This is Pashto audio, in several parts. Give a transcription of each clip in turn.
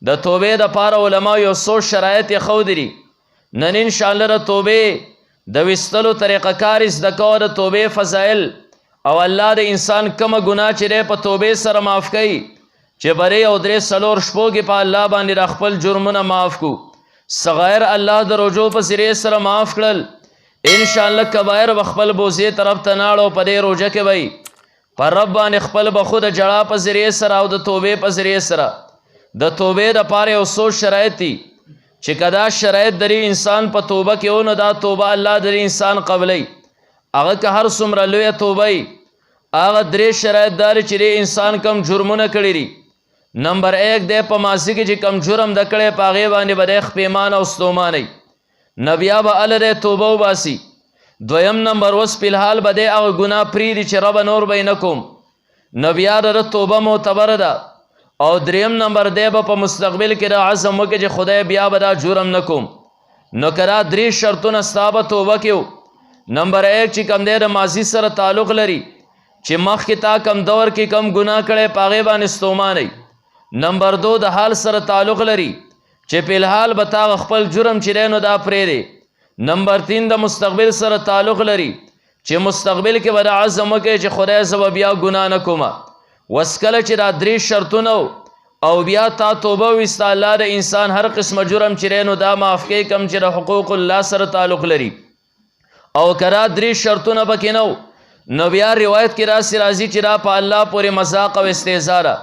د توبې دپاره علما یو څو شرایط یې ښودلي. نن انشاءالله د توبې د ویستلو طریقه کار زده کوو، د توبې فضایل او الله د انسان کومه ګناه چې دی په توبې سره معاف کوي، چې برې او درې څلور شپو کې په الله باندې د خپل جرمونه معاف کو. صغایر الله د رجوع په ذریعې سره معاف کړل. انشاءالله کبایر به خپل بوزې طرف ته ناړو په دې روژه کې به په رب باندې خپل بخو د جړا په ذریعې سره او د توبې په ذریعې سره. د توبې دپاره یو څو شرایط دي چې که دا شرایط درې انسان په توبه کې و نو دا توبه الله درې انسان قبلی. هغه که هر څومره لویه توبه وي، هغه درې شرایط دا دی چې انسان کم جرمونه کړي دي. نمبر 1 دی په ماضي کې چې کم جرم د کړی په هغې باندې به دی خپیمان او ستومانی، نو بیا به هله دی توبه وباسي. دویم نمبر اوس فلحال به دی هغه ګناه پرېږدي چې ربه نور به یې نه کوم، نو بیا د توبه معتبره ده. او دریم نمبر دی به په مستقبل کې د عزم وکړي چې خدای بیا به دا جرم نه کوم. نو که دا درې شرطونه ستا به توبه کې و. نمبر 1 چې کم دی د ماضي سره تعلق لري، چې مخکې تا کم دور کې کم ګناه کړی په هغې باندې ستومانی. نمبر 2 د حال سره تعلق لري، چې فلحال به تا خپل جرم چې دی نو دا پرېږدې. نمبر 3 د مستقبل سره تعلق لري، چې مستقبل کې به د عزم وکړي چې خدای زه به بیا ګناه نه کومه. وس کله چې دا درې شرطونه او بیا تا توبه ویسته، الله د انسان هر قسمه جرم چې دی نو دا معاف کوي، کم چې د حقوق الله سره تعلق لري. او که را درې شرطونه پکې نه و، نو بیا روایت کې داسې راځي چې دا په الله پورې مذاق او استهزا ده.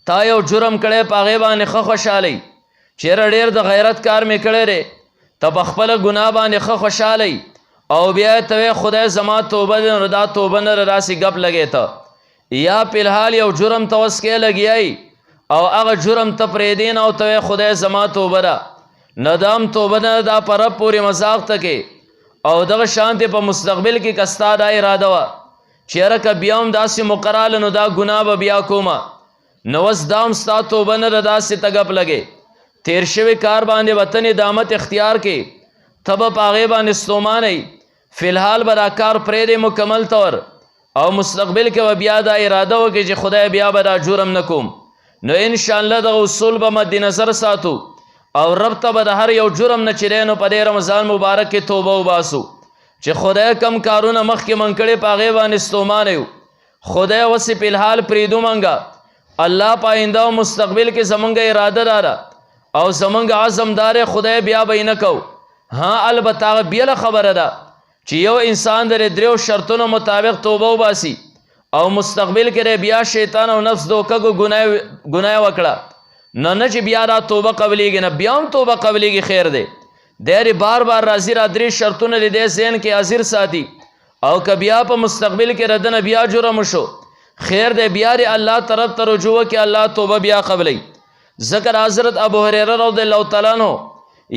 تا یو جرم کړی په هغې باندې ښه خوشحالی، چېرې ډېر د غیرت کار مې کړی دی، ته په خپله ګناه باندې ښه خوشحالی او بیا یې ته خدای زما توبه دی، نو دا توبه نه ده، داسې ګپ لګې ته. یا فلحال یو جرم ته اوس کې لګیایي او هغه جرم ته پرېږدې نه او ته خدای زما توبه ده، نه دا هم توبه نه ده، دا په رب پورې مذاق ته کې. او دغه شانتې په مستقبل کې که ستا دا اراده وه چېرې که بیا هم داسې مقراله نو دا ګناه به بیا کومه، نو اوس دا هم ستا توبه نه ده، داسې ته ګپ لګې. تیر شوي کار باندې به ته ندامت اختیار کې، ته به په هغې باندې ستومانی. فلحال به دا کار پرېږدې مکمل طور، او مستقبل کې به بیا دا اراده وکړي چې خدای بیا به دا جرم نه کوم. نو انشاءالله دغه اصول به مد نظر ساتو او رب ته به د هر یو جرم نه چې دی نو په دې رمضان مبارک کې توبه وباسو، چې خدای کم کارونه مخکې من کړي په هغې باندې ستومانه یو. خدای اوسې فلحال پرېږدو منګه، الله په آینده او مستقبل کې زمونږ اراده داره او زمونږ عزم داره، خدای بیا به یې نه کوو. ها البته هغه بیله خبره ده چې یو انسان د دریو شرطونو مطابق توبه وباسي او مستقبل کې بیا شیطان او نفس دوکه ګناه وکړه، نه چې بیا دا توبه قبلیږي، نه بیا هم توبه قبلیږي. خیر دی دی بار بار راځي را درې شرطونه د دې ذهن کې حاضر ساتي، او که بیا په مستقبل کې ردنه بیا جرم شو، خیر دی بیا د الله طرف ته رجوع وکړي، الله توبه بیا قبلی. ذکر حضرت ابو هریره رضی الله تعالی عنہ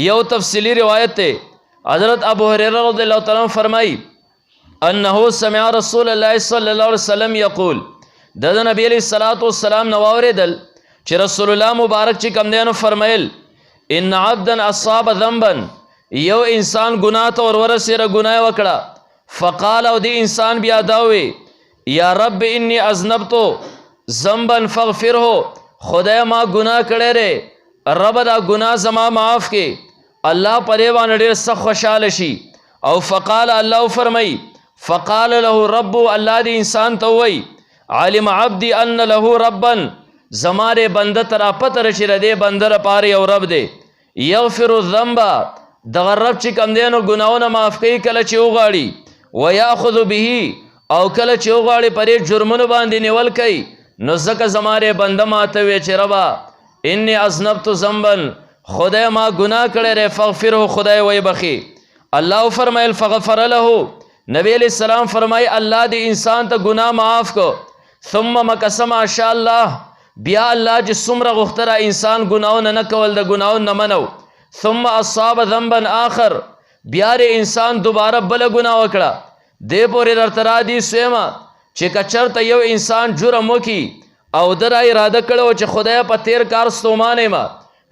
یو تفصیلی روایت ته، حضرت ابو هریره رضی الله تعالی عنہ فرمایي انه سمع رسول الله صلی الله علیه وسلم یقول، د نبی علیہ الصلوۃ والسلام نو اوریدل چې رسول الله مبارک چې کوم دی نو فرمایل ان عبدا اصاب ذنبا، یو انسان ګناه ته ورسېده، ګناه وکړه، فقال او دی انسان بیا دا وی یا رب انی اذنبت ذنبا فاغفره، خدای ما ګناه کړی دی، رب دا ګناه زما معاف کې. الله په دې باندې ډېر سخت خوشحاله شي. او فقال الله فرمایي فقال له رب، الله دې انسان ته وایي علم عبدي ان له ربا، زما دې بنده ته را پته رشي د دې بنده لپاره یو رب دی، یغفر الذنب، دغه رب چې کوم دی نو ګناهونه معاف کوي کله چې وغواړي، ویاخذ به، او کله چې وغواړي په دې جرمونو باندې نیول کوي. نو ځکه زما دې بنده ماته وی چې ربه انی اذنبت ذنبا، خدای ما ګناه کړی دی، فغفره، خدای وی بخي. الله فرمایل فغفر له، نبی علیہ السلام فرمای الله دې انسان ته ګناه معاف کو. ثم مکث ما شاء الله، بیا الله چې څومره غوښتله انسان ګناهونه نه کول، د ګناهونه نه منو. ثم اصاب ذنبا آخر، بیا دې انسان دوباره بله ګناه وکړه. دې پورې درته رادیس ویمه چې که چېرته یو انسان جرم وکړي او ده را اراده کړی چې خدای په تیر کار ستومانه یم،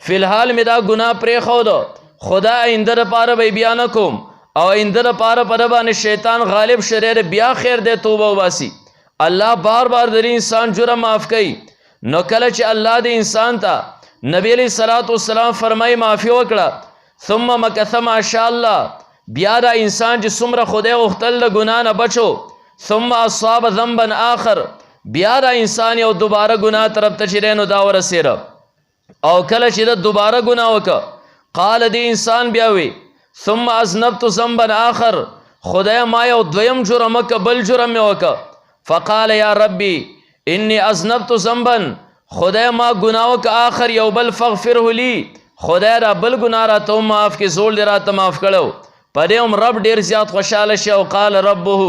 فلحال مې دا ګناه پرېښوده، خدای آینده دپاره به بیا نه کوم، او آینده دپاره په ده باندې شیطان غالب شری، بیا خیر دی توبه وباسي. الله بار بار د انسان جرم معاف کوي. نو کله چې الله د انسان ته نبی علیہ الصلوۃ والسلام فرمای معافی وکړه ثم مکث ماشاء الله بیا دا انسان چې څومره خدای غوښتل د ګناه نه بچو ثم اصاب ذنبا آخر بیا دا انسان یو دوباره ګناه طرف ته چې نو دا ورسېره او کله چې د دوباره ګناه وکړه قال دی انسان بیا وی ثم اذنبت ذنبا آخر خدای ما یو دویم جرم وکړه بل جرم مې وکړه فقال یا ربی انی اذنبت ذنبا خدای ما گناہ وکړه آخر یو بل فغفره لی خدای را بل گناه راته معاف کې زول دی راته معاف کړو په دې هم رب ډیر زیات خوشحاله شي او قال ربه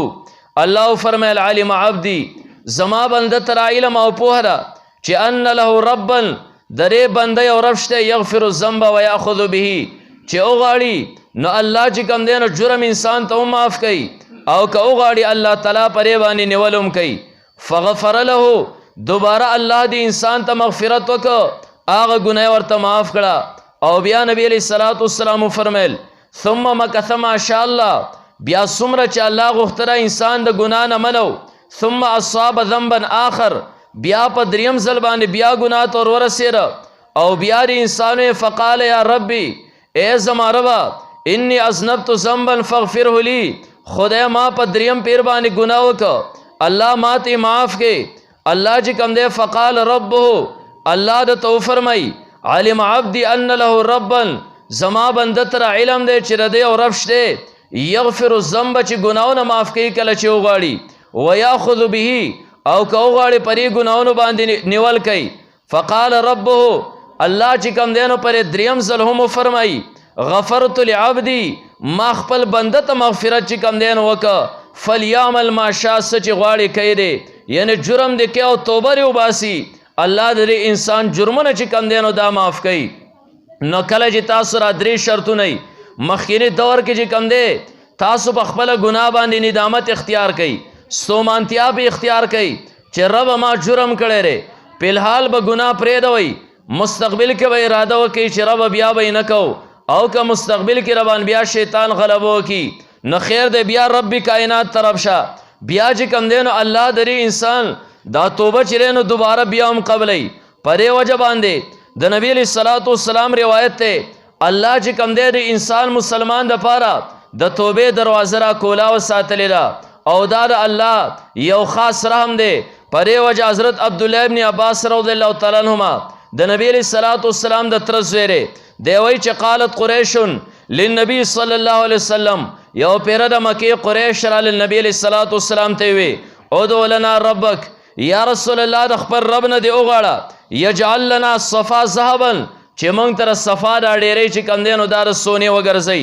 الله فرمایل علم عبدی زما بنده تر علم او پوهه ده چې ان له ربا درې بنده یو رب شته یغفر الذنب ویاخذ به چې وغواړي نو الله چې کوم دی نو جرم انسان ته معاف کوي او که وغواړي الله تعالی پرې باندې نیولم کوي فغفر له دوباره الله دی انسان ته مغفرت وکړه هغه ګناه ورته معاف کړه او بیا نبی علیہ الصلوۃ والسلام فرمایل ثم مکث ما شاء الله بیا څومره چې الله غوښتره انسان د ګناه نه منو ثم اصاب ذنبا آخر بیا په دریم ځل باندې بیا ګناه ته ورسېره او بیا دی انسان فقال یا ربی اے زما ربا انی اذنبت ذنبا فاغفره لی خدای ما په دریم پیر باندې ګناه وکړه الله ما ته معاف کړي الله چې کوم دی فقال ربه الله د تو فرمای علم عبدی ان له ربا زما بنده تر علم دی چې ردی او رب شته یغفر الذنب چې ګناونه معاف کوي کله چې وغواړي ویاخذ به او که وغواړي پرې ګناونه باندې نیول کوي فقال ربه الله چې کوم دی نو پرې دریم ځل هم فرمای غفرت لعبدی ما خپل بنده ته مغفرت چې کوم دی نو وکړه فلیعمل ما شاء چې غواړي کوي دی یعنی جرم دی کې او توبه لري وباسي الله دې انسان جرمونه چې کوم دی نو دا معاف کوي نو کله چې تاسو را درې شرطونه مخکینی دور کې چې کوم دی تاسو په خپل ګناه باندې ندامت اختیار کړئ ستومانتیا به اختیار کړئ چې رب ما جرم کړی دی فلحال به ګناه پرېږدوئ مستقبل کې به اراده وکړئ چې رب بیا به یې نه کوو او که مستقبل کې ربان بیا شیطان غلبه وکړي نو خیر دی بیا رب کائنات طرف شه بیا چې کوم دی نو الله درې انسان دا توبه چې نو دوباره بیا هم قبلوي په دې وجه باندې د نبی علیہ الصلوۃ والسلام روایت ته الله چې کوم دی د انسان مسلمان د پاره د توبې دروازه را کولا او ساتلې ده او دا د الله یو خاص رحم دی په دې وجه حضرت عبدالله ابن عباس رضی الله تعالی عنهما د نبی علیہ الصلوۃ والسلام د تر زویره دی وایي چې قالت قریش للنبي صلی الله علیه وسلم یو پیر د مکی قریش را لنبی علیہ الصلوۃ والسلام ته وی ادعو لنا ربک یا رسول الله د خپل رب نه دی وغواړه یجعل لنا صفا ذهبا چې موږ تر صفا دا ډېرې چې کم دی نو دا د سونې وګرځئ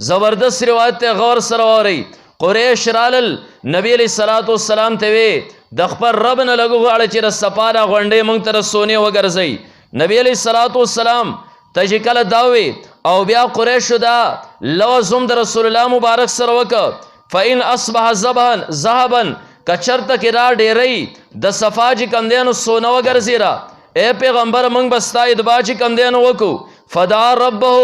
زبردست روایت ته غور سره واورئ قریش رالل نبی علیہ الصلوۃ والسلام ته وی د خپل رب نه لږ وغواړه چې د صفا دا غونډې موږ تر سونې وګرځئ نبی علیہ الصلوۃ والسلام ته چې کله دا وی او بیا قریشو دا لوزم د رسول الله مبارک سره وکړه فإن اصبح ذهبا کچرته کې را ډېرئ د صفا چې کم دی نو سونه وګرځېره اے پیغمبر منگ بستا ادبا چې کم دی نو وکو فدعا ربه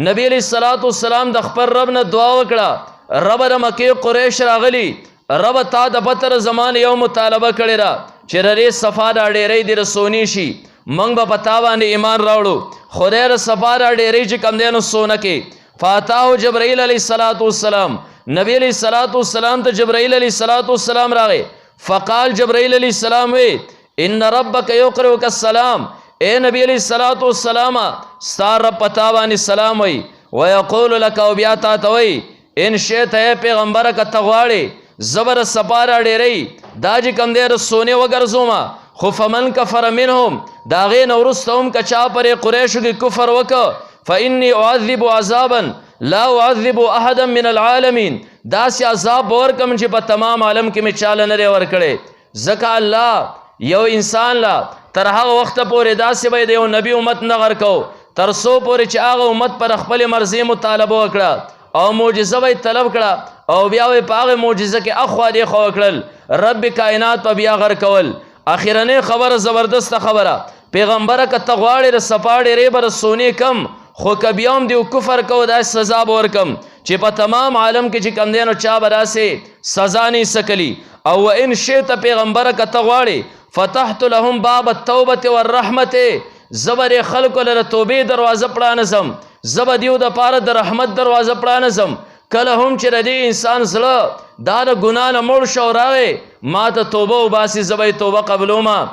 نبی علیہ الصلوۃ والسلام د خپل رب نه دعا وکړه رب د مکې قریش راغلی رب تا د پتر زمان یو مطالبه کړی را چې رې صفا دا ډېرې دی رسونی شي منگ به پتا باندې ایمان راوړو خدای د صفا دا ډېرې چې کم دی نو سونه کې فاتاه جبرائیل علیہ الصلوۃ والسلام نبی علیہ الصلوۃ والسلام ته جبرائیل علیہ الصلوۃ والسلام راغی فقال جبرائیل علیہ السلام وی ان ربک یقرئک السلام اے نبی علیہ الصلوۃ والسلام ستار رب پتا باندې سلام وی ويقول لك او بیا تا ته وی ان شئت اے پیغمبر ک تغواړي زبر سپارا ډېرې دا چې کم دی سونه وګرځوما خو فمن کفر منهم دا غې نورستهم کچا پر قریشو کې کفر وک فانی اعذب عذابا لا اعذب احدا من العالمین دا سی عذاب ورکم چې په تمام عالم کې می چاله نه ورکړي زکه الله یو انسان لا تر هغه وخت پورې داسې به د یو نبی امت نه غرقو تر څو پورې چې هغه امت پر خپل مرضی مطالبه وکړه او معجزه به طلب کړه او بیا به په هغه معجزه کې اخوا دی خو کړل رب کائنات په بیا غرقول اخیرنه خبره زبردست خبره پیغمبره که ته غواړې د صفا ډېرې به د سونې کم خو که بیا هم دی کفر کو دا سزا به ورکم چې په تمام عالم کې چې کم دی نو چا به داسې سزا نه سکلی او ان شئت پیغمبره که ته غواړې فتحت لهم باب التوبه والرحمه زه به خلکو له توبې دروازه پرانځم، زه به دیو دپاره د رحمت دروازه پرانځم. کله هم چې د دې انسان زړه دا د ګناه نه مړ شو راغی ما ته توبه وباسي، زه به یې توبه قبلومه.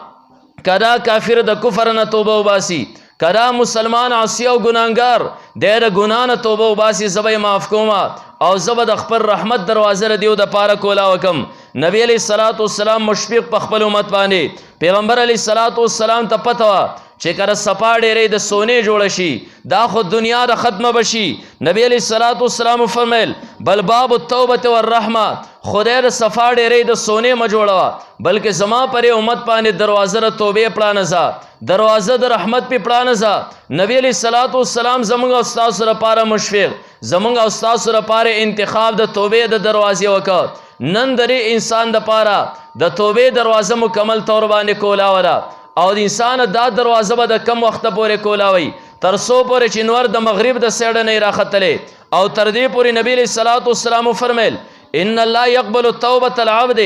که دا کافر د کفر نه توبه وباسي، که دا مسلمان عاصي او ګناهګار دی د ګناه نه توبه وباسي، زه به یې معاف کومه او زه به د خپل رحمت دروازه د دیو دپاره کولا وکم. نبی علیه الصلاۃ والسلام مشفق په خپل امت باندې، پیغمبر علیه الصلاۃ والسلام ته پته وه چې کله صفا ډېرې د سونې جوړه شي دا خو دنیا د ختمه بشي. نبی علیه الصلاۃ والسلام فرمیل بل باب التوبه والرحمه، خدای د صفا ډېرې د سونې مه جوړوه بلکې زما پرې امت باندې دروازه د توبې پرانځه، دروازه د رحمت پې پرانځه. نبی علیه الصلاۃ والسلام زموږ او ستاسو لپاره مشفق، زموږ او ستاسو لپاره انتخاب د توبې د دروازې وکړ. نن د انسان دپاره د توبې دروازه مکمل طور باندې کولاوه ده او د انسان دا دروازه به د کم وخته پورې کولاوي تر څو پورې چې نور د مغرب د سیډه نه راختلی او تر دې پورې نبی علیه الصلاۃ والسلام فرمیل ان الله یقبل توبة العبد،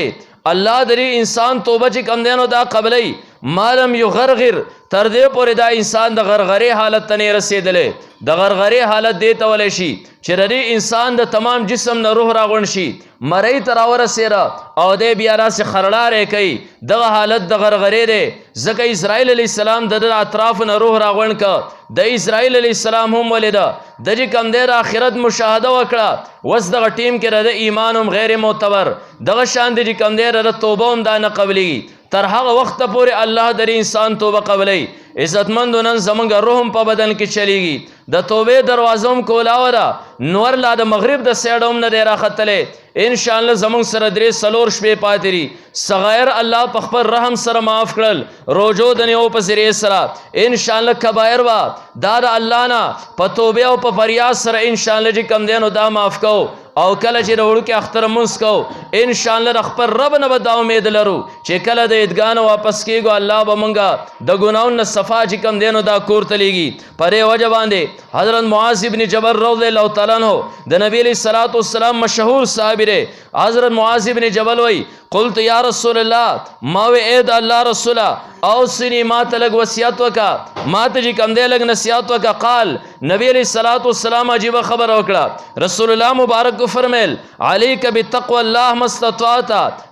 الله د انسان توبه چې کم دی نو دا قبلی مالم یغرغر، تر دې پورې دا انسان د غرغرې حالت ته نه رسېدلی. د غرغرې حالت دې ته ولی شي چې د انسان د تمام جسم نه روح راغونډ شي، مرۍ ته راورسېره او دی بیا راسې خرړاری کوي، دغه حالت د غرغرې دی. ځکه اسرائیل علیه السلام د ده اطرافو نه روح راغونډ که، د اسرائیل علیه السلام هم ولیده د چې کم دی د آخرت مشاهده وکړه. اوس دغه ټیم کې د ایمان هم غیر معتبر، دغه شان دی چې کم دی د توبه هم دا نه قبلیږي. تر هغه وخته پورې الله د انسان توبه قبلی. عزتمندو نن زمونږ روح هم په بدن کې چلیږي، د توبې دروازه هم کولاوه ده، نور لا د مغرب د سیډه هم نه دی راختلی. انشاءالله زمونږ سره 3-4 شپې پاتې دي، صغایر الله په خپل رحم سره معاف کړل، روجو د نیو په ذریعې سره. انشاءالله کبایر به دا د الله نه په توبې او په فریاد سره انشاءالله چې کم دی نو دا معاف کو. او کله چې د وړوکي اختر مونځ کوو انشاءالله د خپل رب نه به دا امید لرو چې کله د عیدګاه نه واپس کېږو الله به مونږه د ګناهونو نه صفا چې کم دی نو دا کور ته لیږي. په دې وجه باندې حضرت معاذ بن جبل رضی الله تعالی عنہ د نبی علیه الصلاۃ والسلام مشهور صحابي دی. حضرت معاذ بن جبل وی قلت یا رسول الله، ما وی اے د الله رسوله اوصنی ما ته لږ وصیت وکړه، ما ته چې کم دی لږ نصیحت وکړه. قال نبی علیه الصلاۃ والسلام عجیبه خبره وکړه. رسول الله مبارک فرمیل علیک بتقوى الله ما استطعت،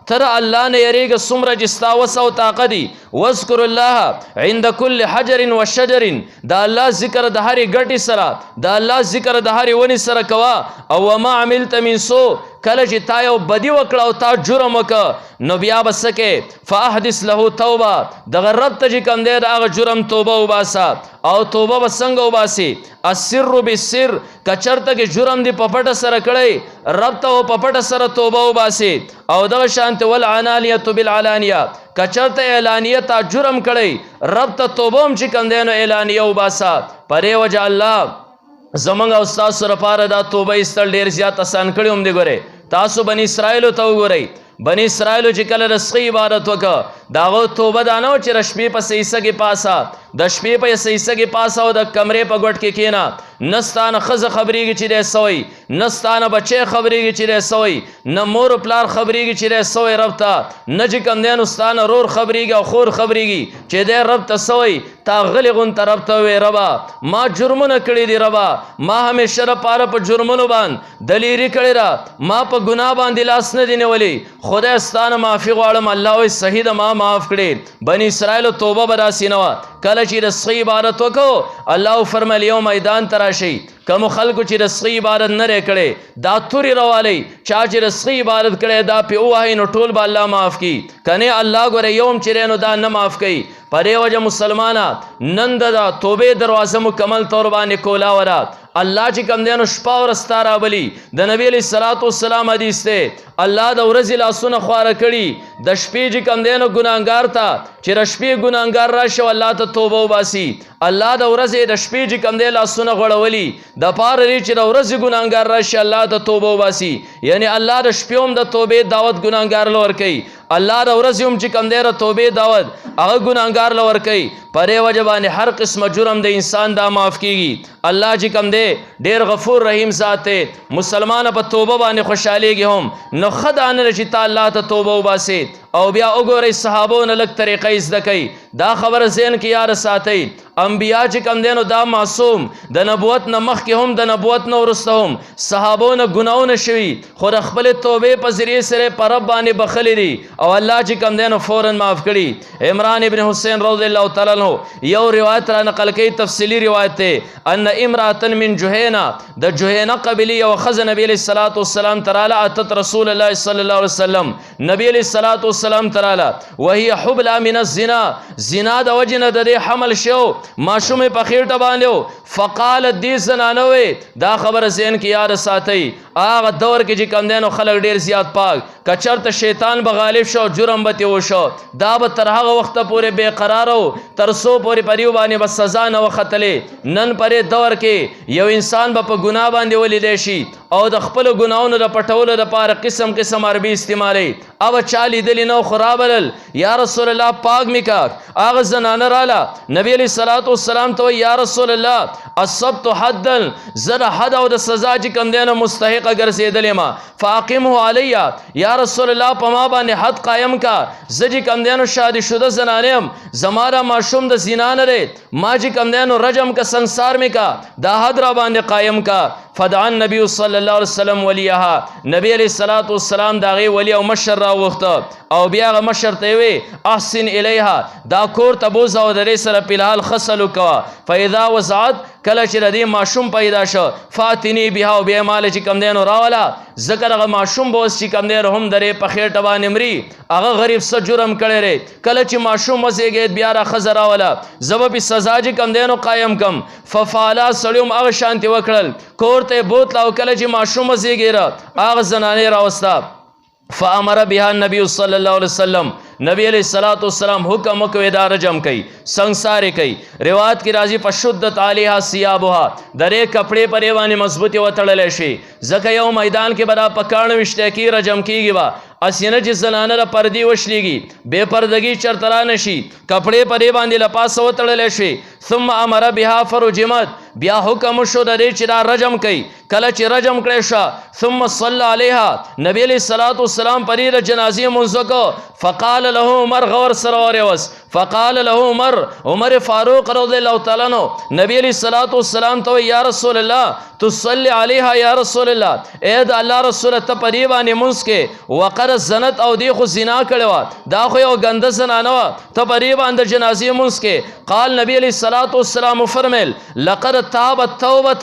تر الله نه یریږه څومره چې ستا وس او طاقت دي. واذکر الله عند كل حجر وشجر، دا الله ذکر د هرې ګټې سره، دا الله ذکر د هرې ونې سره کوه. او وما عملت من سوء، کله چې تا یو بدي وکړه او تا جرم وکړه نو بیا به څه کې فاحدث له توبه، دغه رب ته چې کوم دی د هغه جرم توبه وباسه. او توبه به څنګه وباسي؟ السر بالسر، که چېرته کې جرم دی په پټه سره کړی رب ته په پټه سره توبه وباسي. او دغه شانته والعلانیة بالعلانیه، که چېرته اعلانیه تا جرم کړی رب ته توبه هم چې کوم دی نو اعلانیه وباسه. په دې وجه الله زمونږ او ستاسو لپاره دا توبه ایستل ډېر زیات اسان کړي هم دی. ګورئ تاسو بني اسرائیلو ته وګورئ، بني اسرائیلو چې کله د سخی عبادت وکړه د هغو توبه دا نه و چې د شپې په سیسه کې پاسه، د شپې په سیسه کې پاسه او د کمرې په ګوټ کې کېنه، نه ستانه ښځه خبرېږي چې دی سوی، نه ستانه بچی خبرېږي چې دی سوی، نه مور پلار خبرېږي چې دی سوی رب ته، نه چې کوم دی نو ستانه رور خبرېږي او خور خبرېږي چې دی رب ته سوی. تا غلې غونته رب ته ووایې ربه ما جرمونه کړي دي، ربه ما همیشه دپاره په جرمونو باندې دلیري کړې ده، ما په ګناه باندې لاس نه دی نیولی، خدای ستانه معافي غواړم. الله وایي صحیح ده ما معاف کړې. بني اسرائیلو توبه به داسې نه وه. کله چې د سخی عبادت وکړو الله فرمیل یو میدان ته راشئ، کومو خلکو چې د سخی عبادت نه دی کړی دا تورې راوالی، چا چې د سخی عبادت کړی دا پې ووهئ نو ټول به الله معاف کړي، که نه الله ګوره یو هم چې دی نو دا نه معاف کوي. په دې وجه مسلمانه نن د توبې دروازه مکمل طور باندې کولاوه ده. الله چې کوم دی نو شپه ورځ ستا رابلي. د نبی علیه الصلاۃ والسلام حدیث دی الله د ورځې لاسونه خواره کړي، د شپې چې کوم دی نو ګناهګار ته چې د شپې ګناهګار راشي او الله ته توبه وباسي، الله د ورځې د شپې چې کوم دی لاسونه غوړولي د پاره دی چې د ورځې ګناهګار راشي الله ته توبه وباسي. یعنی الله د شپې هم د توبې دعوت ګناهګار له ورکوي، الله د ورځې هم چې کوم دی د توبې دعوت هغه ګناهګار له ورکوي. پرې وجه باندې هر قسمه جرم د انسان دا معاف کیږي. الله چې کوم دی ډیر غفور رحیم ذات دی. مسلمان په توبه باندې خوشحالیږي هم نو ښه دا نه چې تا الله ته توبه وباسي او بیا وګورئ صحابو نه لږ طریقې زده کوي. دا خبره ذهن کې یاد ساتئ انبیا چې کوم دی نو دا معصوم د نبوت نه مخکې هم د نبوت نه وروسته هم صحابو نه ګناونه شوي خو د خپلې توبې په ذریعې سره په رب باندې بخلي دي او الله چې کوم دی نو فوراً معاف کړي. عمران ابن حسین رضی الله تعالی عنہ یو روایت را نقل کوي تفصیلی روایت دی ان امرأة من جهینا د جهینا قبیله یو ښځه نبی علیه الصلاۃ والسلام تراله اتت رسول الله صلی الله علیه وسلم نبی علیه الصلاۃ والسلام تراله وهي حبلى من الزنا زنا د وجه نه د دې حمل شو ماشومې په خېټه باندې فقالت دې زنانه وې دا خبره ذهن کې یاد ساتئ هغه دور کې چې کوم دی نو خلک ډېر زیات پاک که چېرته شیطان به غالب شو جرم به ترې وشو دا به تر هغه وخته پورې بېقراره و تر څو پورې په دې باندې به سزا نه وختلې. نن پرې دور کې یو انسان به په ګناه باندې ولیدی شي او د خپلو ګناهونو د پټولو دپاره قسم قسم عربي استعمالوي. او چا لیدلي نه خو رابلل یا رسول الله پاک مې کا هغه زنانه راله نبی علیه الصلاۃ والسلام ته یا رسول الله اصبت حدا زه د حد او د سزا چې کوم دی نو مستحقه ګرځېدلې ما فاقمه علی یا رسول الله په ما باندې حد قایم کا زه چې کوم دی نو شادي شده زنانه یم زما را ماشوم د زنا نه دی ما چې کوم دی نو رجم کا سنسار مې کا دا حد را باندې قایم کا. فدعا النبي صلی الله علیه وسلم ولیها نبی علیه الصلاۃ والسلام دا غي ولی او مشر را وخته او بیا غ مشر ته وی احسن الیها دا کور ته بوزه او درې سره په الحال خصلو کوا فاذا وسعت کله چې ردی ماشوم پیدا شو فاتنی بها او بیا مال چې کم دینو راولا ذکر هغه ماشوم بوس چې کم دینو هم درې په خېټه باندې مري هغه غریب څه جرم کړی ری کله چې ماشوم وزېږید بیا را ښځه راوله زه به پې سزا چې کم دینو قایم کم ففعلا سړي هم هغه شانتې وکړل کور ته یې بوتله او کله چې ماشوم وزېږېره هغه زنانې راوسته فامر بها النبي صلی الله علیه وسلم نبی علیہ الصلوۃ والسلام حکم وکړ دا رجم کوي سنگسار کوي. روایت کی راځي فشدت علیها ثيابها درې کپڑے پرې باندې مضبوطی وتړل شي ځکه یو میدان کې بڑا پکړن وشته کی رجم کیږي وا اسینه چې زنانه را پردی وشلیږي بے پردگی چرترا نشي کپڑے پرې باندې لپاس وتړل شي ثم امر بها فرجمت بیا حکم شو د دې چې دا رجم کوي کله چې رجم کړي شو ثم صلى عليها نبی علیہ الصلوۃ والسلام پرې جنازې منځ کو فقال له عمر غور سره وس فقال له عمر فاروق رضی الله تعالی عنہ نبی علیہ الصلوۃ والسلام ته یا رسول الله تصلي عليها یا رسول الله اے د الله رسول ته پرې باندې منځ کې وقر زنت او دی خو زنا کړو دا خو یو ګنده زنانه وا ته پرې باندې جنازې منځ کې قال نبی علیہ الصلوۃ والسلام فرمایل لقد تابت توبه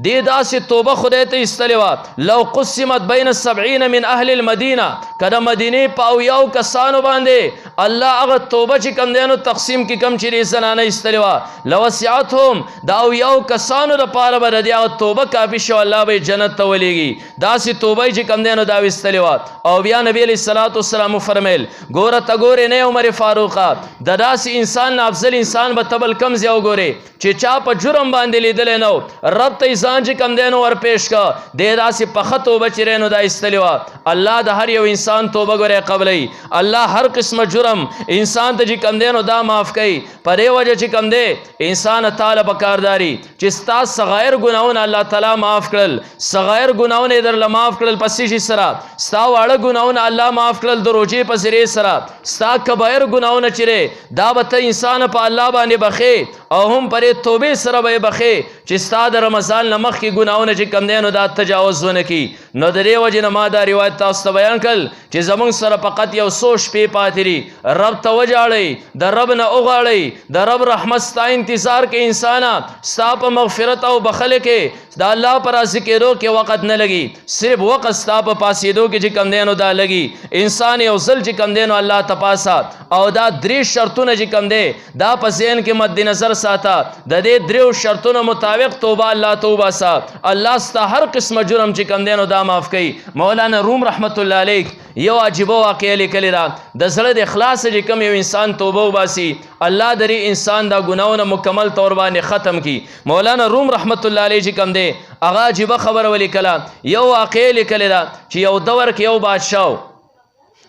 دی داسې توبه خدای ته استلوا لو قسمت بین 70 من اهل المدینه کله مدینه په یو کسانو باندې الله هغه توبه چې کم دینو تقسیم کې کم چې زنانه استلوا لوسعتهم دا یو کسانو د پاره بر دی هغه توبه کافی شو الله به جنت ته ولېږي داسې توبه چې کم دینو دا استلوا او بیا نبی علیہ الصلوۃ والسلام فرمایل ګوره ته ګوره نه عمر فاروق د داسې انسان افضل انسان به تبل کم زیاو ګوره چې چا په جرم باندې لیدل نو رب ته ځان چې کم دینو ور پیش کا د داسې په خطو بچرینو دا استلوا الله د هر یو انسان توبه ګوره قبلای الله هر قسم جرم انسان ته چې کم دینو دا معاف کوي پرې وجه چې کم دی انسان تعالی په کارداري چې ستا صغائر ګناونه الله تعالی معاف کړل صغائر ګناونه در معاف کړل پسې شي سره ستا واړه ګناونه الله معاف کړل د روزې په ذریعه سره ستا کبایر ګناونه چیرې دا به ته انسان په الله باندې بخې او هم پرې توبه سره به بخې چې ستا د رمضان نه مخکې ګناونه چې کم دی نو دا تجاوز ونه کړي نو د دې وجې نه ما دا روایت تاسو ته بیان کړل چې زمونږ سره فقط یو څو شپې پاتې دي رب ته وژاړئ د رب نه وغواړئ د رب رحمت ستا انتظار کې انسانه ستا په مغفرت او بخلې کې د الله پر ذکرو کې وخت نه لګي صرف وخت ستا په پاسېدو کې چې کم دی نو دا لګي انسان یو ځل چې کم دی نو الله ته پاسه او دا درې شرطونه چې کم دی دا په ذهن کې مد نظر ساته د دې دریو شرطونو مطابق توبه الله توبه سا الله ستا هر قسم جرم چې کم دی نو دا معاف کوي. مولانا روم رحمت الله علیه یو عجیب واقعه لیکلی را د زړه د اخلاص چې کوم یو انسان توبه وباسي الله درې انسان دا ګناونه مکمل طور باندې ختم کی. مولانا روم رحمت الله علیه چې کوم دی هغه عجیب خبر ولیکله یو واقعه لیکلی را چې یو دور کې یو بادشاه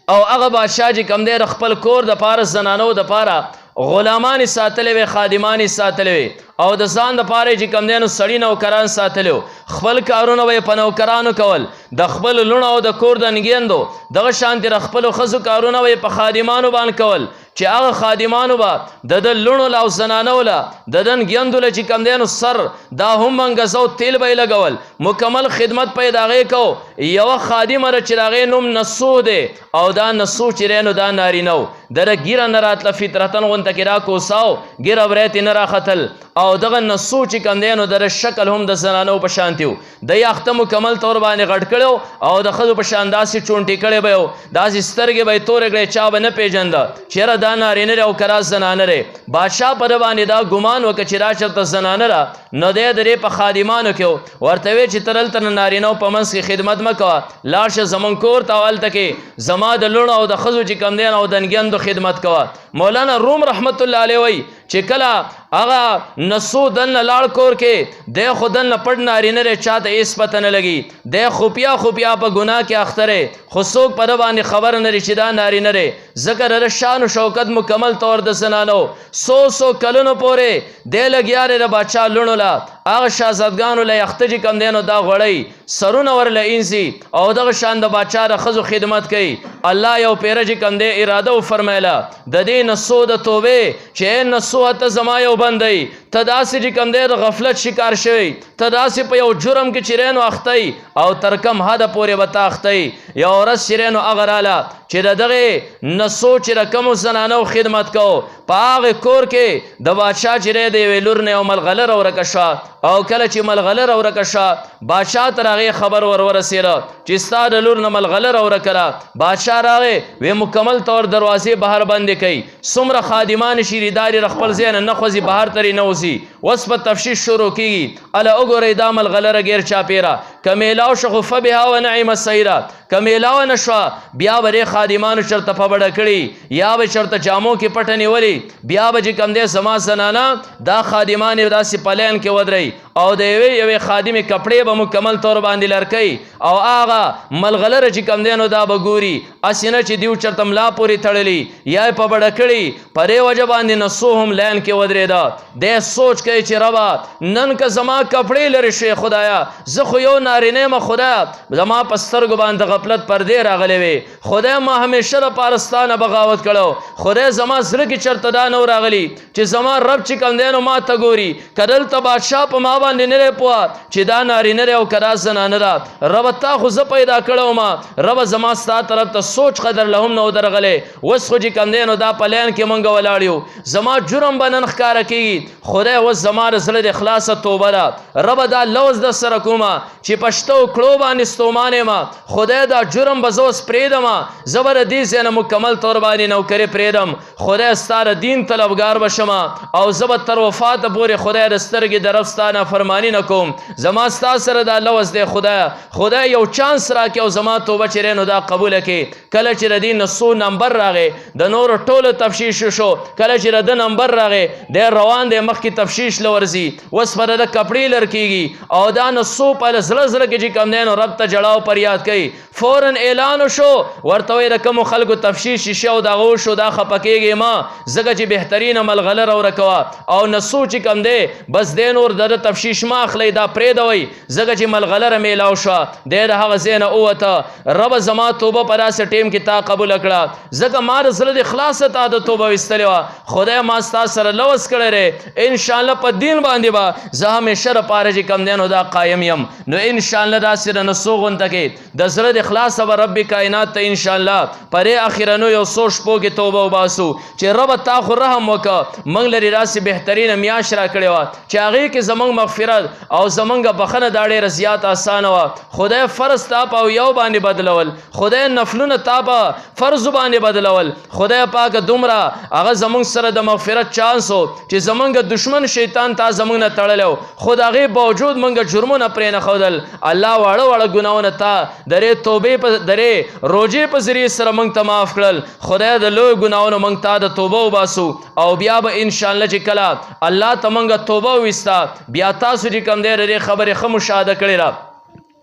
او هغه بادشاه چې کوم دی خپل کور د پاره زنانو د پاره غلامان ساتلې وې، خادمان ساتلې وې، او د ځان دپاره چې کوم دی نو سړي نوکران ساتلي وو. خپل کارونه به یې په نوکرانو کول، د خپلو لوڼو او د کور د نګیندو دغه شانتې د خپلو ښځو کارونه به یې په خادمانو باندې کول، چې هغه خادمانو به د ده لوڼو له او زنانو له د ده نګیندو له چې کوم دی نو سر دا هم منګزه تیل به یې لګول، مکمل خدمت به یې د هغې کو. یوه خادمه ده چې د هغې نوم نسو دی، او دا نسو چې دی نو دا نارینه و، دره ږیره نه راتله، فطرتن غونته کې را کوساو، ږیره برایت یې نه راختل، او دغه نسو چې کوم دی نو دره شکل هم د زنانو په شانتې و. د یخته مکمل طور باندې غټ کړی او د ښځو په شان داسې چونټې کړی به یو، داسې سترګې به یې تورې کړې، چا به نه پېژنده چېرې دا نارینه دی او که را زنانه دی. بادشاه په ده باندې دا ګمان وکړه چې دا چېرته زنانه ده، نو دی د دې په خادمانو کې و، ورته ویې چې ته دلته نه نارینهو په منځ کې خدمت مه کوه، لاړ شه زمونږ کور ته او هلته کې زما د لوڼو او د ښځو چې کوم دی او د نګیندو خدمت کوه. مولانا روم رحمت الله علیه وایي چې کله هغه نسو دننه لاړ کور کې، دی خو دننه پټ نارینه دی، چاته هېڅ پته نه لګي، دی خفیا خفیا په ګناه کې اخته دی، خو څوک په ده باندې خبر نه لري چې دا نارینه دی، ځکه د ده شان و شوکت مکمل طور د زنانو. څو کلونو پورې دی لګیا دی د باچا لوڼو له، هغه شهزادګانو له یخته چې کوم دی نو دا غوړی سرونه ورله اینځي او دغه شان د باچا د ښځو خدمت کوي. الله یو پیره چې کوم دی اراده وفرمیله د دې نسو د توبې چې نسو ته زما یو بندی، ته داسې چې کوم دی د غفلت شکار شوی، ته داسې په یو جرم کې چې رینو اختی او تر کم حده پورې به ته اختی. یو ورځ چې رینو هغه راله چې د دغې نسو چې د کومو زنانو خدمت کو، په هغې کور کې د بادشاه چې دی د یوې لور نه یو ملغلره ورکه شوه، او کله چې ملغلره ورکه شوه بادشاه تر هغې خبر ورسېده چې ستا د لور نه ملغلره ورکه ده. بادشاه راغی وی مکمل طور دروازې بهر بندې کوي، څومره خادمان شیریداري د خپل ځای نه نه خوځي، بهر ترې نه وځي. اوس په تفتیش شروع کېږي، اله وګورئ دا ملغلره غیر چاپېره که میلاو شو خو فبها و نعم السیره، که میلاو نه شوه بیا به دې خادمانو چېرته په بډه کړي، یا به چېرته جامو کې پټه نیولي، بیا به چې کوم دی زما زنانه دا خادمان یې داسې په لین کې ودرئ، او د یوې خادمې کپړې به مکمل طور باندې لرکوي، او هغه ملغلره چې کوم دی نو دا به ګوري، هسې نه چې دیو چېرته ملا پورې تړلي یا یې په بډه کړي. په دې وجه باندې نسو هم لین کې ودرېده. دی سوچ کوي چې ربه نن که زما کپړې لرې شوې خدایه، زه خو یو نارینه یم خدایه، زما په سترګو باندې غفلت پردې راغلی وې، خدای ما همیشه دپاره ستا نه بغاوت کړو، خدای زما زړه کې چېرته دا نه راغلی چې زما رب چې کوم دی نو ما ته ګوري، که دلته بادشاه په ما باندې نه دی پوه چې دا نارینه دی او که دا زنانه ده، ربه تا خو زه پیدا کړی وم، ربه زما ستا طرف ته سوچ قدر له هم نه و درغلی، اوس خو چې کوم دی نو دا په لین کې مونږ ولاړ یو، زما جرم به نن ښکاره کېږي، خدای اوس زما د زړه د خلاصه توبه ده، ربه دا لوز در سره کومه چې په شتو کړو باندې ستومان یم، خدای دا جرم به زه اوس پرېږدم، زه به د دې ځای نه مکمل طور باندې نوکري پرېږدم، خدای ستا د دین طلبګار به شم، او زه به تر وفاته پورې خدای د سترګې د رب ستا نافرماني نه کوم، زما ستا سره دا لوز دی خدای یو چانس راکړي او زما توبه چې نو دا قبوله کړي. کله چې د دې نسو نمبر راغی د نورو ټولو تفتیش شو، کله چې د ده نمبر راغی دی روان دی مخکې تفتیش له ورځي، اوس به د ده کپړې لر کېږي، او دا نسو په زړه زړه کې چې کوم دی نو رب ته جړا او فریاد کوي. فوراً اعلان وشو ورته وایي د کومو خلکو تفتیش شي او دغه وشو دا خفه کېږې ما، ځکه چې بهترینه ملغلره ورکوه، او نسو چې کوم دی بس دی نور د ده تفتیش ما اخلی، دا پرېږدوئ ځکه چې ملغلره میلاو شوه، دی د هغه ځای نه ووته. ربه زما توبه په داسې ټیم کې تا قبوله کړه، ځکه ما د زړه د خلاصه تا د توبه ویستلې وه، خدای ما ستا سره لوز کړی دی، انشاءالله په دین باندې به زه همیشه دپاره چې کوم دی نو دا قایم یم. نو انشاءالله داسې د نسو غونته کې د زړه د خلاصه به رب کائنات ته انشاءالله په دې اخرنو یو څو شپو کې توبه وباسو چې ربه تا خو رحم وکړه، موږ لرې داسې بهترینه میاشت را کړې وه چې هغې کې زموږ مغفرت او زموږ بخښنه دا ډېره زیات اسانه وه. خدای فرض تا په یو باندې بدلول، خدای نفلونه تا په فرض باندې بدلول، خدای پاک دومره هغه زموږ سره د مغفرت چانس و چې زموږ دشمن شیطان تا زموږ نه تړلی، خو د هغې باوجود موږ جرمونه پرې نه ښودل. الله واړه واړه ګناهونه تا درې توبې په درې روژې په ذریعې سره موږ ته معاف کړل. خدای د لوی ګناهونو موږ ته د توبه وباسو، او بیا به انشاءالله چې کله الله ته موږ توبه وویسته، بیا تاسو چې کوم دی د دې خبرې ښه مشاهده کړې ده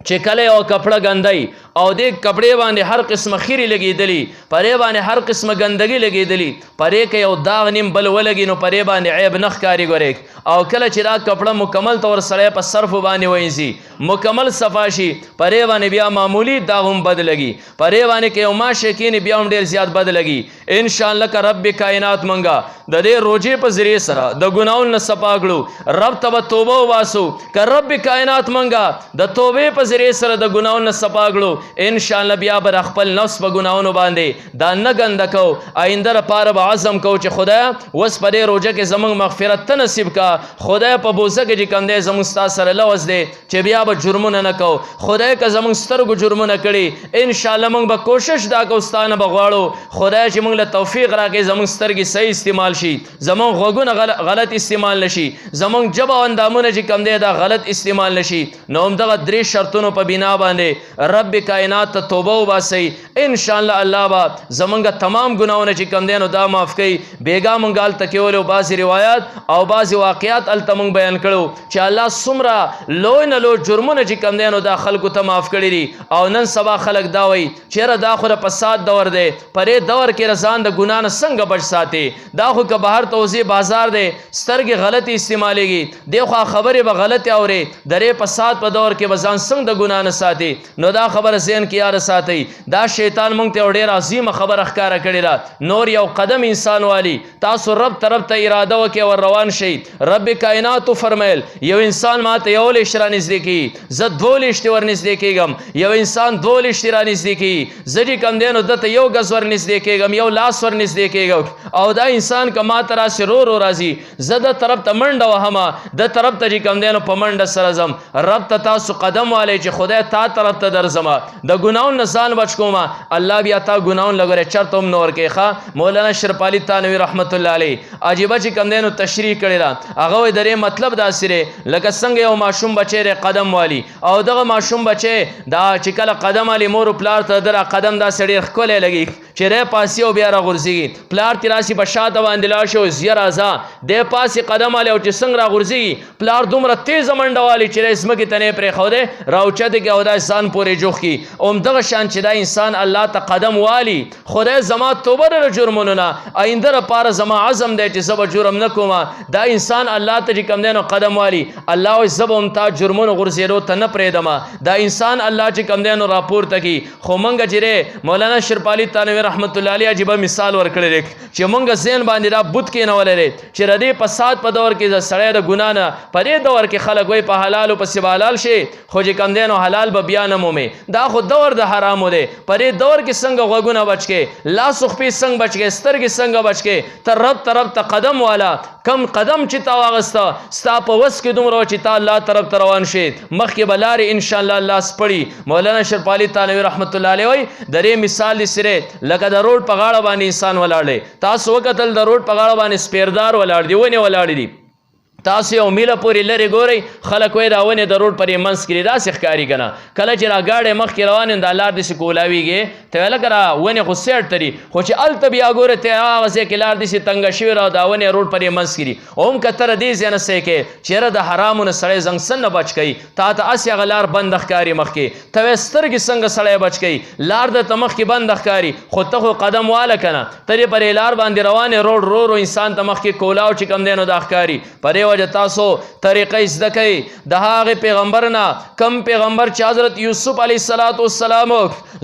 چې کله یو کپړه ګندای او دې کپړې باندې هر قسمه خیرې لګېدلي، پرې باندې هر قسمه ګندګي لګېدلي، پرې که یو داغ نیم بل ولګي نو پرې باندې عیب نه ښکاري. ګورې او کله چې دا کپړه مکمل طور سړی په صرفو باندې وینځي، مکمل صفا شي، پرې باندې بیا معمولی داغ هم بد لګي، پرې باندې که یو ماشه کینې بیا هم ډېر زیات بد لګي. انشاءالله که رب کائنات منګه د دې روجې په ذریعې سره د ګناهونو نه صفا کړو، رب ته به توبه وباسو. که رب کائنات منګه د توبې په ذریعې سره د ګناهونو نه صفا کړو، انشاءالله بیا به خپل نفس په ګناهونو باندې دا نه ګنده کو. آینده لپاره به عزم کو چې خدای اوس په دې روژه کې زموږ مغفرت ته نصیب کا. خدای په بوزه کې چې کوم دی زموږ ستا سره لوز دی چې بیا به جرمونه نه کو. خدای که زموږ سترګو جرمونه کړي، انشاءالله موږ به کوشش دا کو ستا نه به غواړو خدای چې موږ له توفیق راکړي زموږ سترګې صحیح استعمال شي، زموږ غوږونه غلط استعمال نشي، زموږ ژبه او اندامونه چې کوم دی دا غلط استعمال نشي. نو همدغه درې شرطونو په بنا باندې رب کائنات ته توبه وباسئ. انشاءالله الله به زمونږ تمام ګناهونه چې کوم دی نو دا معاف کوي. بیګا مونږ هلته کولو بعضې روایات او بعضې واقعات هلته مونږ بیان کړو چې الله څومره لوی نه لوی جرمونه چې کوم دی نو دا خلکو ته معاف کړي دي. او نن سبا خلک دا وایي چېره دا خو د فساد دور دی، په دې دور کې رضان د ګناه نه څنګه بچ ساتي؟ دا خو که بهر ته وځې بازار دی سترګې غلطې استعمالېږي، دی خو خبرې به غلطې اورې، د دې فساد په دور کې به ځان څنګه د ګناه نه ساتي؟ نو دا خبره ذهن کې یاد ساتئ. دا شیطان مونږ ته یو ډېره عظیمه خبره ښکاره کړې ده. نور یو قدم انسان والی تاسو رب طرف ته اراده وکړئ ور روان شئ. رب کائناتو فرمیل یو انسان ما ته 41 رانږدې کېږي، زه 42 ورنږدې کېږم. یو انسان 42 رانږدې کېږي، زه چې کوم دی نو دته 1 ګز ورنږدې کېږم، 1 لاس ورنږدې کېږم. او دا انسان که ما ته راسي رو رو راځي، زه د طرف ته منډه وهمه، د طرف ته چې کوم دی نو په منډه سره ځم. رب ته تاسو قدم والی چې خدای تا طرف ته درځمه، د ګناهونو نه ځان بچ کومه. الله بیا تا ګناهونه لګورې چرته هم نه ورکوي. ښه مولانا شرف علي تانوي رحمت الله علیه عجیبه چې کوم دی نو تشریح کړې ده. هغه وایي د دې مطلب داسې دی لکه څنګه یو ماشوم بچی دی قدم والي، او دغه ماشوم بچی دا چې کله قدم والي مور و پلار ته در قدم داسې ډېر ښکلی لګي چې دی پاسي او بیا راغورځېږي، پلار ترې راسي په شاته باندې لاړ شي او زیه راځه، دی پاسې قدم والي او چې څنګه راغورځېږي پلار دومره تیزه منډه والي چې دی ځمکې ته نه یې پرېښودی راوچته کړي او دا ځان پورې جوخ کړي. همدغه شان چې دا انسان الله ته قدم والي، خدای زما توبه ده د جرمونو نه، آینده لپاره زما عزم دی چې زه به جرم نه کومه. دا انسان الله ته چې کوم دی نو قدم والي، الله وایي زه به هم تا جرمونو غورځېدو ته نه پرېږدمه. دا انسان الله چې کوم دی نو راپورته کړي. خو موږ چې مولانا شرف علي تانوي رحمت الله علیه عجیبه مثال ورکړی دی چې موږ ذهن باندې دا بت کېنولی دی چې د دې فساد په دور کې د سړی د ګناه نه په دې دور کې خلک وایي په حلالو پسې به حلال شي، خو چې کوم دی نو حلال به بیا نه مومې. دا خو دور د حرامو دی. په دې دور کې څنګه غوږونه بچ کې، لاس و خپې څنګه بچ کې، سترګې څنګه بچ کې، ته رب طرف ته قدم والا. کم قدم چې تا واغسته ستا په وس کې دومره چې تا الله طرف ته روان شي، مخکې به لارې انشاءالله الله سپړي. مولانا شرف علي تانوي رحمت الله علیه وایي د دې مثال دې سره لکه د روډ په غاړه باندې انسان ولاړ دی. تاسو وکتل د روډ په غاړه باندې سپیردار ولاړ دی، ونې ولاړې دي، تاسو یو میله پورې لرې ګورئ خلک وایي دا ونې د روډ پرې منځ کې دي، داسې ښکاري که نه. کله چې را ګاډی مخکې روان یم دا لار داسې کولاویږي ته ویل که را ونې خو سیټ ته دي، خو چې هلته بیا ګورې ته هغه ځای کې لار داسې تنګه شوې ده او دا ونې روډ پرې منځ کې دي. هم که ته د دې ځای نه څه کوې چېرې د حرامو نه سړی زنګسن نه بچ کوي، تا ته هسې هغه لار بنده ښکاري مخکې، ته وایې سترګې څنګه سړی بچ کوي، لار درته مخکې بنده ښکاري، خو ته خو قدم واله که نه، ته دې پرې لار باندې روانې روډ رو رو انسان ته مخکې کولاو چې کوم دی نو دا ښکاري. په دې وجه تاسو طریقه زده کوي د هغې پیغمبر نه کم پیغمبر چې حضرت یوسف علیه السلام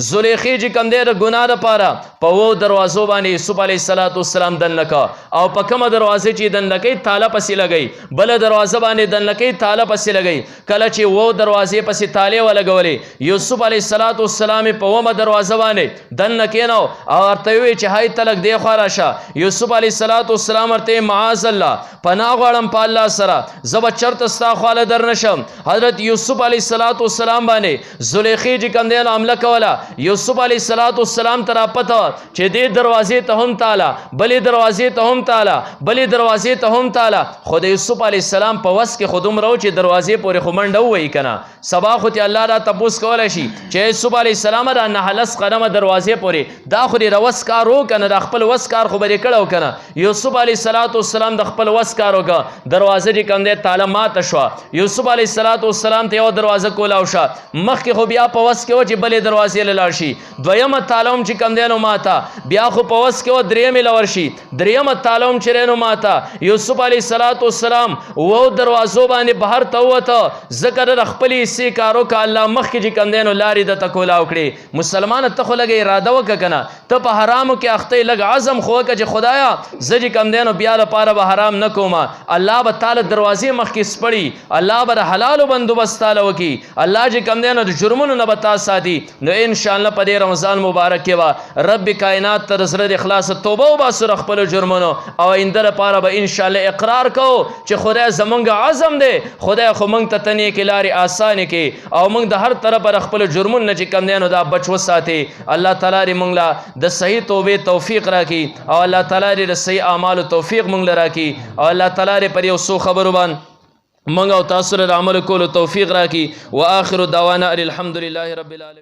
زلیخې چې کوم دی د ګناه دپاره په 2 دروازو باندې یوسف علیه السلام دننه که، او په کومه دروازې چې دننه کوي تاله پسې لګوي، بله دروازه باندې دننه کوي تاله پسې لګوي. کله چې 2 دروازې پسې تالې ولګولې یوسف علیه السلام یې په 2مه دروازه باندې دننه کېنو او ورته وویل چې هی ته لږ دې خوا راشه. یوسف علیه السلام ورته معاذ الله پناه غواړم په الله سره، زه به چرته ستا خواله در نشم. حضرت یوسف علیه السلام باندې زلیخې چې کوم دی نو حمله کوله. یوسف علیه السلام ته راپته چې دې دروازې ته هم تاله، بلې دروازې ته هم تاله، بلې دروازې ته هم تاله، خو د یوسف علیه السلام په وس کې خو دومره و چې دروازې پورې خو منډه ووهي که نه. سبا خو ته الله را تپوس کولی شي چې یوسف علیه السلام دا 9 قدمه دروازې پورې دا خو دې روس کار و که نه، د خپل وس کار خو به دې کړی و که نه. یوسف علیه السلام د خپل وس کار وکړه، دروازه چې کوم دی تاله ماته شوه. یوسف علیه السلام ته یو دروازه کولاو شه، مخکې خو بیا په وس کې و چې بلې دروازې له لاړ شي. دویمه تاله هم چې کوم دی نو ماته، بیا خو په وس کې و درېیمې له ورشي. دریمه تاله هم چې دی نو ماته. یوسف علیه السلام وو دروازو باندې بهر ته ووته، ځکه د خپلې حصې کار وکړه. الله مخکې چې کوم دی نو لارې درته کولاو کړې. مسلمانه ته خو لږه اراده وکړه که نه، ته په حرامو کې اخته یې، لږ عزم خو وکړه چې خدایه زه چې کوم دی نو بیا لپاره به حرام نه کومه. الله به تاله دروازې مخکې سپړي، الله به د حلالو بندوبست تاله وکړي، الله چې کوم دی نو د جرمونو نه به تا ساتي. نو انشاءالله په دې رمضان مبارک کې به رب کائنات ته د زړه د اخلاص توبه وباسو د خپلو جرمونو، او آینده لپاره به انشاءالله اقرار کوو چې خدای زمونږ عزم دی، خدای خو موږ ته ته نیکې لارې اسانې کړي او موږ د هر طرفه د خپلو جرمونو نه چې کوم دی نو دا بچ وساتې. الله تعالی دې موږ له د صحیح توبې توفیق راکړي، او الله تعالی دې د صحیح اعمالو توفیق موږ له راکړي، او الله تعالی دې پر یو څو خبرو باندې موږ او تاسو له عمل کولو توفیق راکړي. واخر دعوانا الحمد لله رب العالمین.